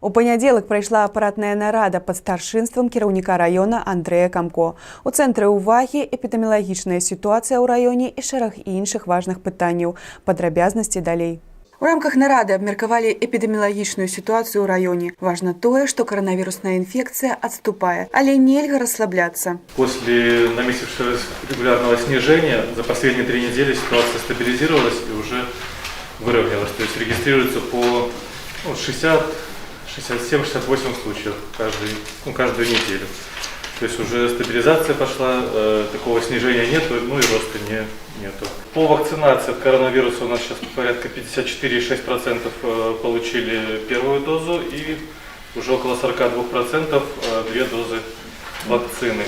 У панядзелак прайшла апаратная нарада пад старшынствам кіраўніка раёна Андрэя Камко. У цэнтры ўвагі эпідэміялагічная сітуацыя ў раёне і шэраг іншых важных пытанняў. Падрабязнасці далей. У рамках нарады абмеркавалі эпідэміялагічную сітуацыю ў раёне. Важна тое, што коронавірусная инфекция отступае, але нельга расслабляться. После намесившегося регулярного снижения за последние 3 недели ситуация стабилизировалась и уже выровнялась. То есть регистрируется по 67-68 случаев каждую неделю. То есть уже стабилизация пошла, такого снижения нету, ну и роста нету. По вакцинации от коронавируса у нас сейчас порядка 54,6% получили первую дозу и уже около 42% 2 дозы вакцины.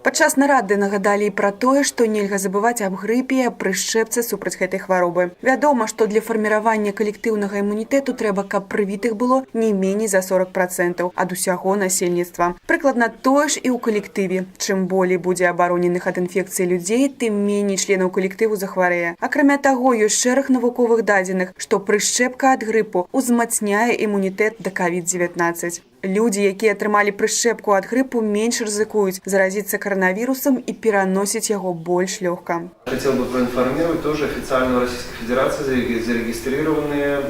Падчас нарады нагадалі і пра тое, што нельга забываць аб грыпе і аб прышчэпцы супраць гэтай хваробы. Вядома, што для фарміравання калектыўнага імунітэту трэба, каб прывітых было не меней за 40% ад усяго насельніцтва. Прыкладна тое ж і ў калектыве. Чым болей будзе абароненых ад інфекцыі людзей, тым меней членаў калектыву захварэе. Акрамя таго, ёсць шэраг навуковых дадзеных, што прышчэпка ад грыпу ўзмацняе імунітэт да COVID-19. Люди, якія атрымалі прышчэпку ад грыпу, менш рызыкуюць заразіцца коронавирусом и переносить его больше легко. Хотел бы проинформировать тоже официально в Российской Федерации зарегистрированные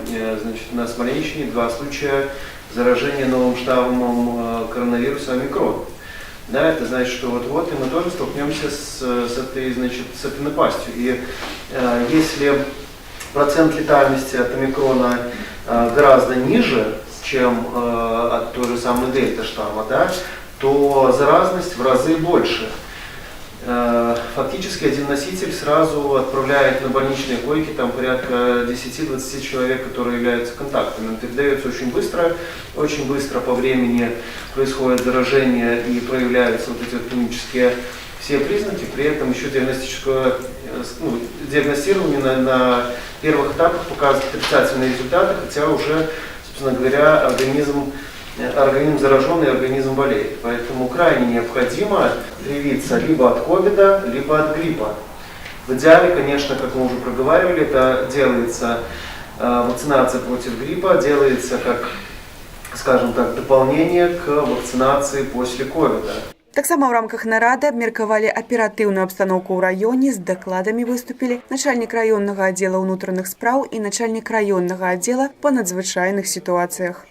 на Смоленщине 2 случая заражения новым штаммом коронавируса омикрон. Да, это значит, что вот-вот и мы тоже столкнемся с этой напастью. И если процент летальности от омикрона гораздо ниже, чем от той же самой дельта штамма, да, то заразность в разы больше. Фактически один носитель сразу отправляет на больничные койки там порядка 10-20 человек, которые являются контактами. Он передается очень быстро по времени происходит заражение и проявляются вот эти клинические все признаки. При этом еще диагностирование на первых этапах показывает отрицательные результаты, хотя уже, собственно говоря, организм зараженный, организм болеет. Поэтому крайне необходимо привиться либо от ковида, либо от гриппа. В идеале, конечно, как мы уже проговаривали, это делается, вакцинация против гриппа делается как, скажем так, дополнение к вакцинации после ковида. Таксама ў рамках нарады абмеркавалі аператыўную абстаноўку ў раёне, з дакладамі выступілі начальнік раённага аддзела ўнутраных спраў і начальнік раённага аддзела па надзвычайных сітуацыях.